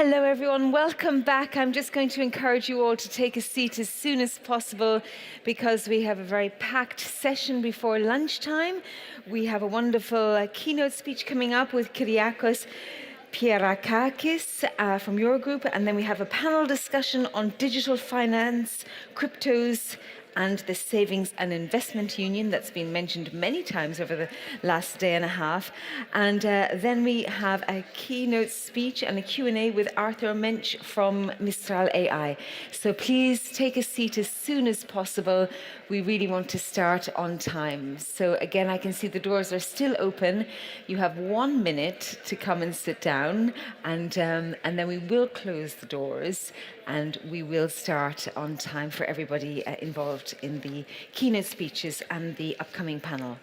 Hello everyone, welcome back. I'm just going to encourage you all to take a seat as soon as possible because we have a very packed session before lunchtime. We have a wonderful keynote speech coming up with Kyriakos Pierrakakis from Eurogroup, and then we have a panel discussion on digital finance, cryptos, and the Savings and Investment Union that's been mentioned many times over the last day and a half. And then we have a keynote speech and a Q&A with Arthur Mensch from Mistral AI. So please take a seat as soon as possible. We really want to start on time. So again, I can see the doors are still open. You have 1 minute to come and sit down, and then we will close the doors and we will start on time for everybody involved in the keynote speeches and the upcoming panel.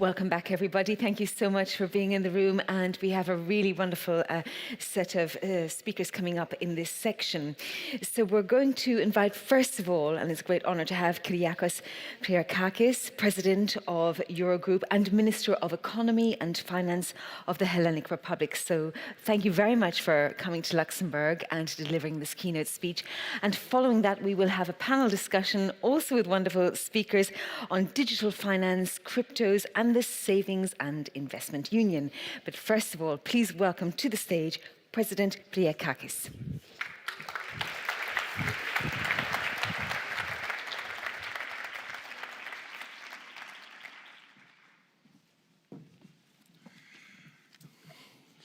Welcome back, everybody. Thank you so much for being in the room. And we have a really wonderful set of speakers coming up in this section. So we're going to invite, first of all, and it's a great honor to have Kyriakos Pierrakakis, President of Eurogroup and Minister of Economy and Finance of the Hellenic Republic. So thank you very much for coming to Luxembourg and delivering this keynote speech. And following that, we will have a panel discussion, also with wonderful speakers, on digital finance, cryptos, and the Savings and Investment Union. But first of all, please welcome to the stage President Pierrakakis.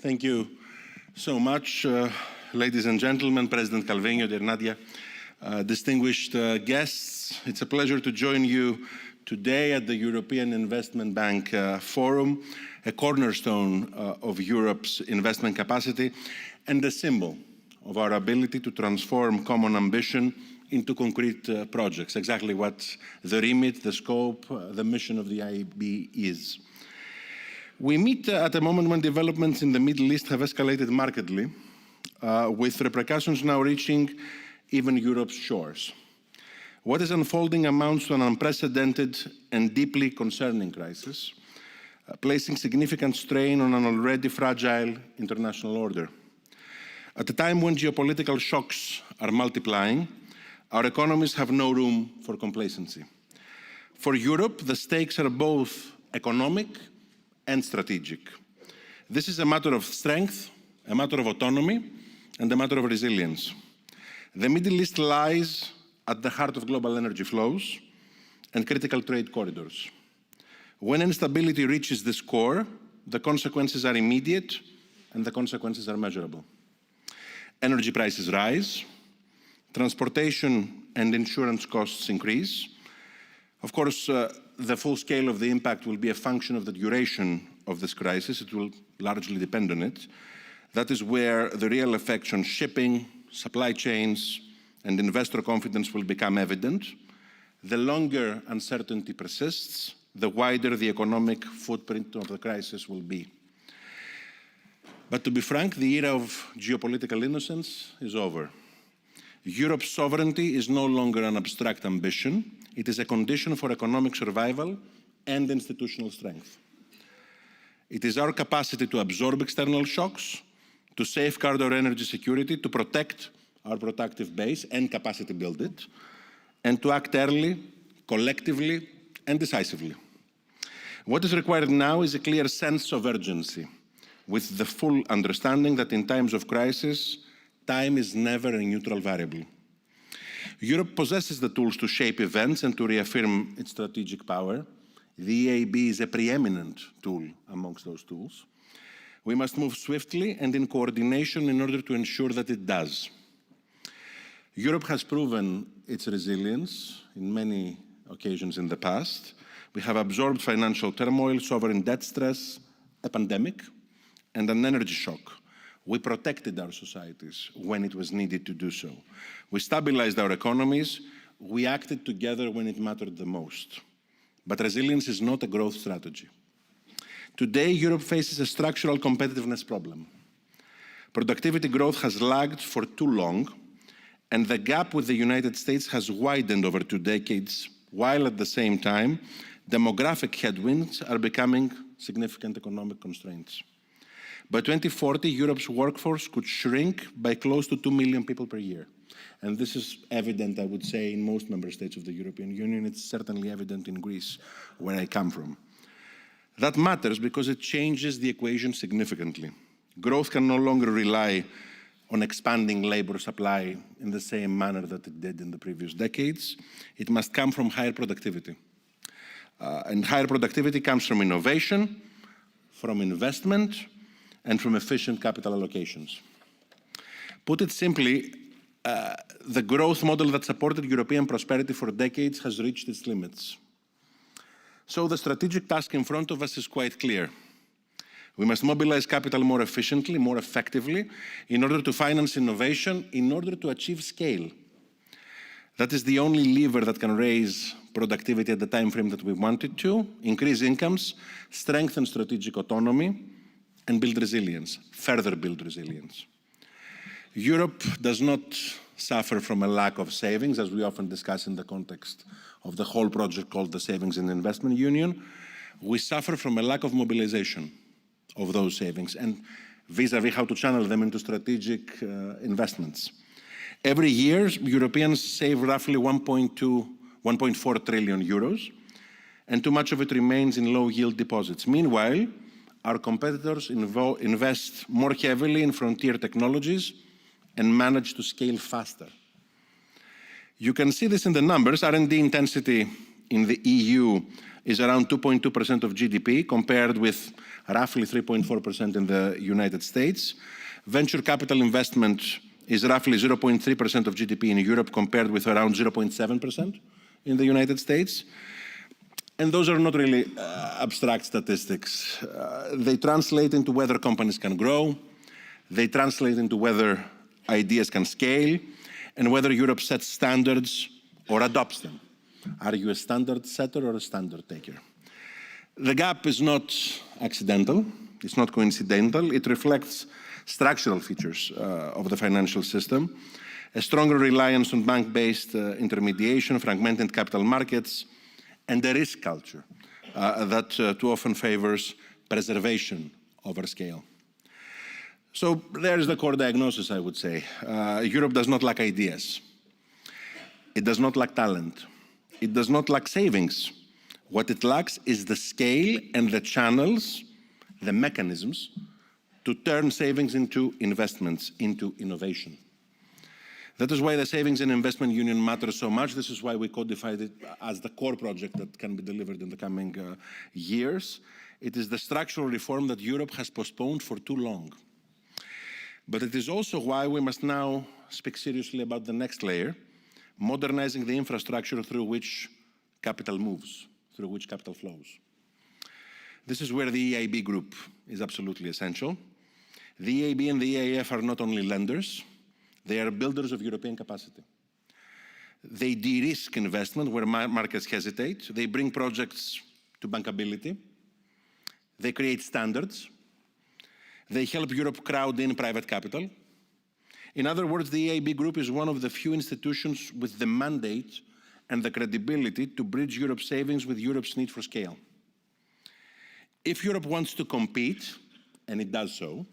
Thank you so much, ladies and gentlemen, President Calvino, dear Nadia, distinguished guests. It's a pleasure to join you today at the European Investment Bank Forum, a cornerstone of Europe's investment capacity and a symbol of our ability to transform common ambition into concrete projects, exactly what the remit, the scope, the mission of the EIB is. We meet at a moment when developments in the Middle East have escalated markedly, with repercussions now reaching even Europe's shores. What is unfolding amounts to an unprecedented and deeply concerning crisis, placing significant strain on an already fragile international order. At a time when geopolitical shocks are multiplying, our economies have no room for complacency. For Europe, the stakes are both economic and strategic. This is a matter of strength, a matter of autonomy, and a matter of resilience. The Middle East lies at the heart of global energy flows and critical trade corridors. When instability reaches this core, the consequences are immediate and the consequences are measurable. Energy prices rise, transportation and insurance costs increase. Of course, the full scale of the impact will be a function of the duration of this crisis. It will largely depend on it. That is where the real effects on shipping, supply chains, and investor confidence will become evident. The longer uncertainty persists, the wider the economic footprint of the crisis will be. But to be frank, the era of geopolitical innocence is over. Europe's sovereignty is no longer an abstract ambition. It is a condition for economic survival and institutional strength. It is our capacity to absorb external shocks, to safeguard our energy security, to protect our productive base and capacity build it, and to act early, collectively, and decisively. What is required now is a clear sense of urgency, with the full understanding that in times of crisis, time is never a neutral variable. Europe possesses the tools to shape events and to reaffirm its strategic power. The EIB is a preeminent tool amongst those tools. We must move swiftly and in coordination in order to ensure that it does. Europe has proven its resilience in many occasions in the past. We have absorbed financial turmoil, sovereign debt stress, a pandemic, and an energy shock. We protected our societies when it was needed to do so. We stabilized our economies. We acted together when it mattered the most. But resilience is not a growth strategy. Today, Europe faces a structural competitiveness problem. Productivity growth has lagged for too long, and the gap with the United States has widened over 2 decades, while at the same time, demographic headwinds are becoming significant economic constraints. By 2040, Europe's workforce could shrink by close to 2 million people per year. And this is evident, I would say, in most member states of the European Union. It's certainly evident in Greece, where I come from. That matters because it changes the equation significantly. Growth can no longer rely on expanding labor supply in the same manner that it did in the previous decades. It must come from higher productivity. And higher productivity comes from innovation, from investment, and from efficient capital allocations. Put it simply, the growth model that supported European prosperity for decades has reached its limits. So the strategic task in front of us is quite clear. We must mobilize capital more efficiently, more effectively, in order to finance innovation, in order to achieve scale. That is the only lever that can raise productivity at the time frame that we wanted to, increase incomes, strengthen strategic autonomy, and build resilience, further build resilience. Europe does not suffer from a lack of savings, as we often discuss in the context of the whole project called the Savings and Investment Union. We suffer from a lack of mobilization of those savings and vis-à-vis how to channel them into strategic investments. Every year, Europeans save roughly 1.4 trillion euros, and too much of it remains in low-yield deposits. Meanwhile, our competitors invest more heavily in frontier technologies and manage to scale faster. You can see this in the numbers. R&D intensity in the EU is around 2.2% of GDP, compared with roughly 3.4% in the United States. Venture capital investment is roughly 0.3% of GDP in Europe, compared with around 0.7% in the United States. And those are not really abstract statistics. They translate into whether companies can grow, they translate into whether ideas can scale, and whether Europe sets standards or adopts them. Are you a standard setter or a standard taker? The gap is not accidental, it's not coincidental, it reflects structural features of the financial system, a stronger reliance on bank-based intermediation, fragmented capital markets, and a risk culture that too often favors preservation over scale. So there's the core diagnosis, I would say. Europe does not lack ideas. It does not lack talent. It does not lack savings. What it lacks is the scale and the channels, the mechanisms, to turn savings into investments, into innovation. That is why the Savings and Investment Union matters so much. This is why we codified it as the core project that can be delivered in the coming years. It is the structural reform that Europe has postponed for too long. But it is also why we must now speak seriously about the next layer, modernizing the infrastructure through which capital moves, through which capital flows. This is where the EIB group is absolutely essential. The EIB and the EIF are not only lenders, they are builders of European capacity. They de-risk investment where markets hesitate. They bring projects to bankability. They create standards. They help Europe crowd in private capital. In other words, the EIB group is one of the few institutions with the mandate and the credibility to bridge Europe's savings with Europe's need for scale. If Europe wants to compete, and it does so,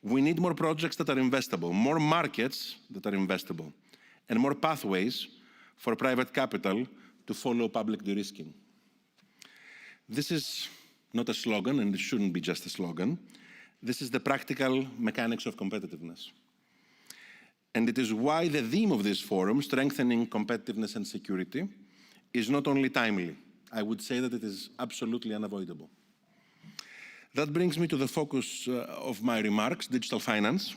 we need more projects that are investable, more markets that are investable, and more pathways for private capital to follow public de-risking. This is not a slogan, and it shouldn't be just a slogan. This is the practical mechanics of competitiveness. And it is why the theme of this forum, strengthening competitiveness and security, is not only timely. I would say that it is absolutely unavoidable. That brings me to the focus of my remarks, digital finance.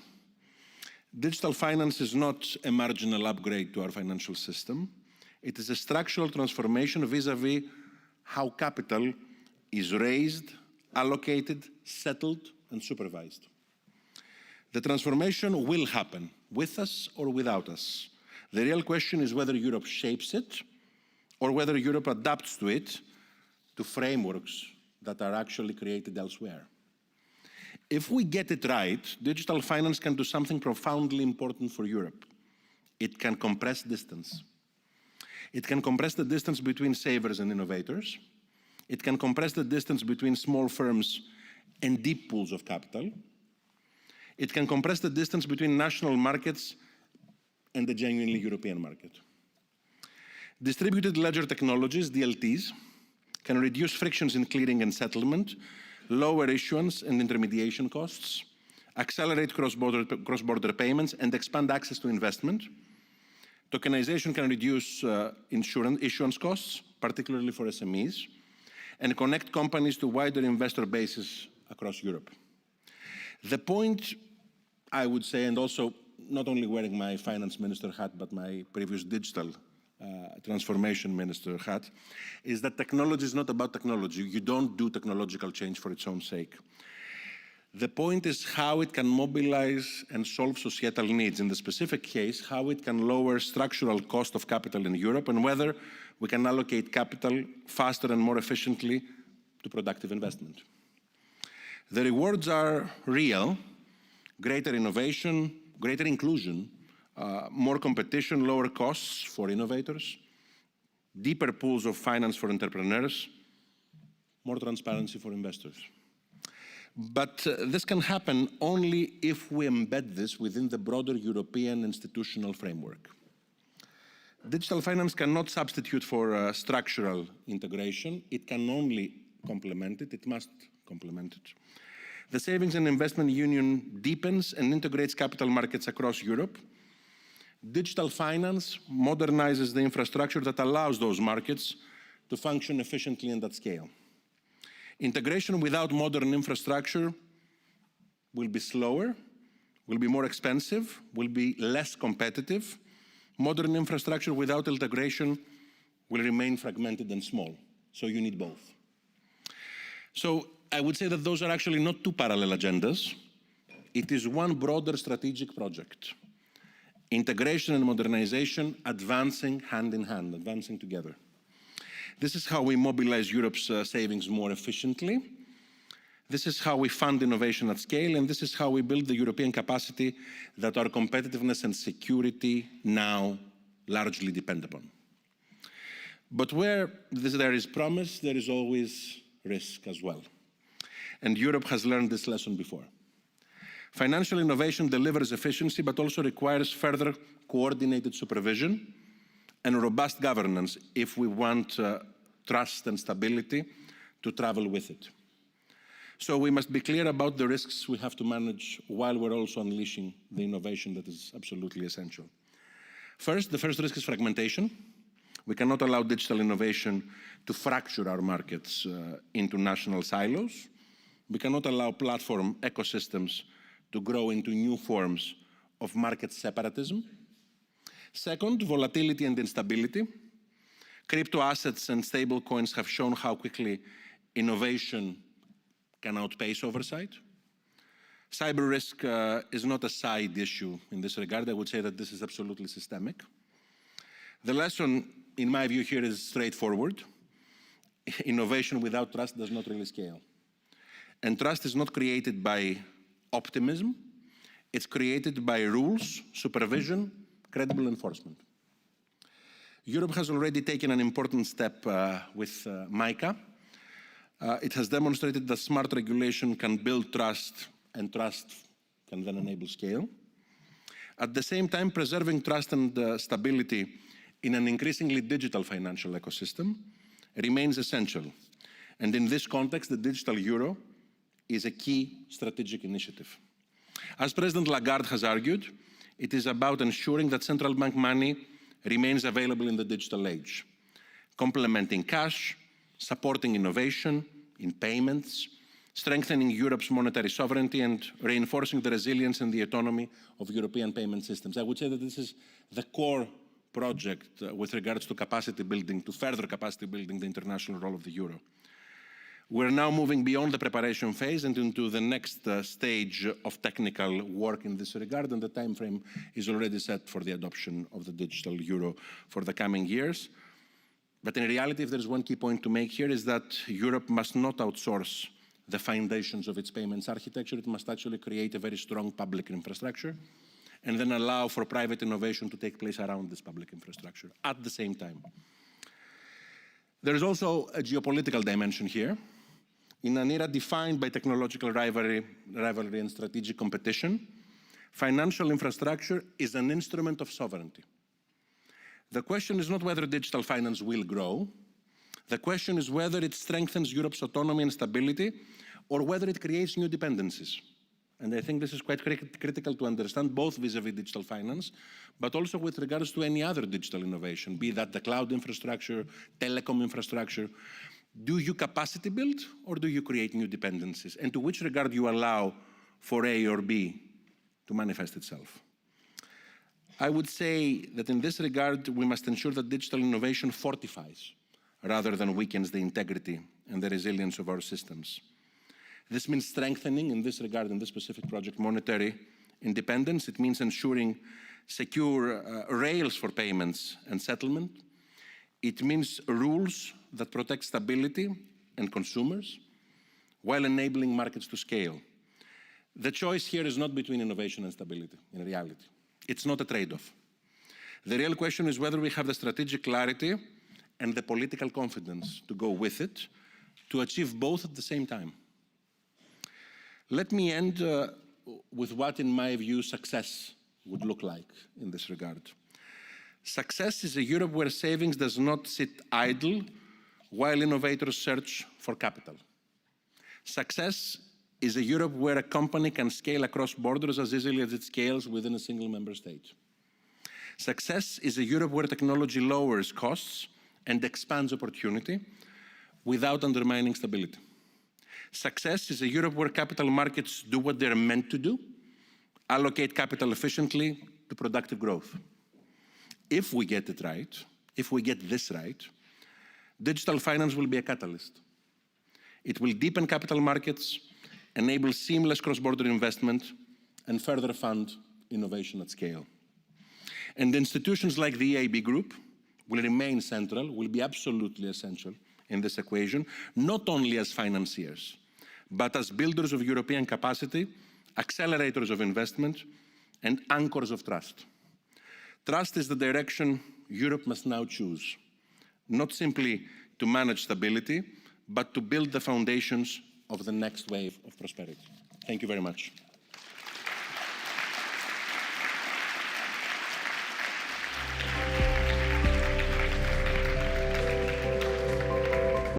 Digital finance is not a marginal upgrade to our financial system. It is a structural transformation vis-à-vis how capital is raised, allocated, settled, and supervised. The transformation will happen, with us or without us. The real question is whether Europe shapes it or whether Europe adapts to it, to frameworks that are actually created elsewhere. If we get it right, digital finance can do something profoundly important for Europe. It can compress distance. It can compress the distance between savers and innovators. It can compress the distance between small firms and deep pools of capital. It can compress the distance between national markets and the genuinely European market. Distributed ledger technologies, DLTs, can reduce frictions in clearing and settlement, lower issuance and intermediation costs, accelerate cross-border payments, and expand access to investment. Tokenization can reduce issuance costs, particularly for SMEs, and connect companies to wider investor bases across Europe. The point, I would say, and also not only wearing my finance minister hat, but my previous digital transformation minister hat, is that technology is not about technology. You don't do technological change for its own sake. The point is how it can mobilize and solve societal needs. In the specific case, how it can lower structural cost of capital in Europe and whether we can allocate capital faster and more efficiently to productive investment. The rewards are real: greater innovation, greater inclusion, more competition, lower costs for innovators, deeper pools of finance for entrepreneurs, more transparency for investors. But this can happen only if we embed this within the broader European institutional framework. Digital finance cannot substitute for structural integration. It can only complement it. It must complement it. The Savings and Investment Union deepens and integrates capital markets across Europe. Digital finance modernizes the infrastructure that allows those markets to function efficiently and at scale. Integration without modern infrastructure will be slower, will be more expensive, will be less competitive. Modern infrastructure without integration will remain fragmented and small. So you need both. So I would say that those are actually not two parallel agendas. It is one broader strategic project. Integration and modernization advancing hand in hand, advancing together. This is how we mobilize Europe's savings more efficiently. This is how we fund innovation at scale, and this is how we build the European capacity that our competitiveness and security now largely depend upon. But where there is promise, there is always risk as well. And Europe has learned this lesson before. Financial innovation delivers efficiency, but also requires further coordinated supervision and robust governance if we want trust and stability to travel with it. So we must be clear about the risks we have to manage while we're also unleashing the innovation that is absolutely essential. First, the first risk is fragmentation. We cannot allow digital innovation to fracture our markets into national silos. We cannot allow platform ecosystems to grow into new forms of market separatism. Second, volatility and instability. Crypto assets and stable coins have shown how quickly innovation can outpace oversight. Cyber risk is not a side issue in this regard. I would say that this is absolutely systemic. The lesson, in my view, here is straightforward. Innovation without trust does not really scale. And trust is not created by optimism. It's created by rules, supervision, credible enforcement. Europe has already taken an important step with MiCA. It has demonstrated that smart regulation can build trust, and trust can then enable scale. At the same time, preserving trust and stability in an increasingly digital financial ecosystem remains essential. And in this context, the digital euro is a key strategic initiative. As President Lagarde has argued, it is about ensuring that central bank money remains available in the digital age, complementing cash, supporting innovation in payments, strengthening Europe's monetary sovereignty, and reinforcing the resilience and the autonomy of European payment systems. I would say that this is the core project with regards to capacity building, to further capacity building the international role of the euro. We're now moving beyond the preparation phase and into the next stage of technical work in this regard, and the time frame is already set for the adoption of the digital euro for the coming years. But in reality, if there's one key point to make here, is that Europe must not outsource the foundations of its payments architecture. It must actually create a very strong public infrastructure and then allow for private innovation to take place around this public infrastructure at the same time. There is also a geopolitical dimension here. In an era defined by technological rivalry and strategic competition, financial infrastructure is an instrument of sovereignty. The question is not whether digital finance will grow. The question is whether it strengthens Europe's autonomy and stability or whether it creates new dependencies. And I think this is quite critical to understand, both vis-à-vis digital finance, but also with regards to any other digital innovation, be that the cloud infrastructure, telecom infrastructure. Do you capacity build or do you create new dependencies? And to which regard you allow for A or B to manifest itself? I would say that in this regard, we must ensure that digital innovation fortifies rather than weakens the integrity and the resilience of our systems. This means strengthening, in this regard, in this specific project, monetary independence. It means ensuring secure rails for payments and settlement. It means rules that protect stability and consumers while enabling markets to scale. The choice here is not between innovation and stability, in reality. It's not a trade-off. The real question is whether we have the strategic clarity and the political confidence to go with it, to achieve both at the same time. Let me end with what, in my view, success would look like in this regard. Success is a Europe where savings does not sit idle while innovators search for capital. Success is a Europe where a company can scale across borders as easily as it scales within a single member state. Success is a Europe where technology lowers costs and expands opportunity without undermining stability. Success is a Europe where capital markets do what they're meant to do, allocate capital efficiently to productive growth. If we get it right, if we get this right, digital finance will be a catalyst. It will deepen capital markets, enable seamless cross-border investment, and further fund innovation at scale. And institutions like the EIB Group will remain central, will be absolutely essential in this equation, not only as financiers, but as builders of European capacity, accelerators of investment, and anchors of trust. Trust is the direction Europe must now choose, not simply to manage stability, but to build the foundations of the next wave of prosperity. Thank you very much.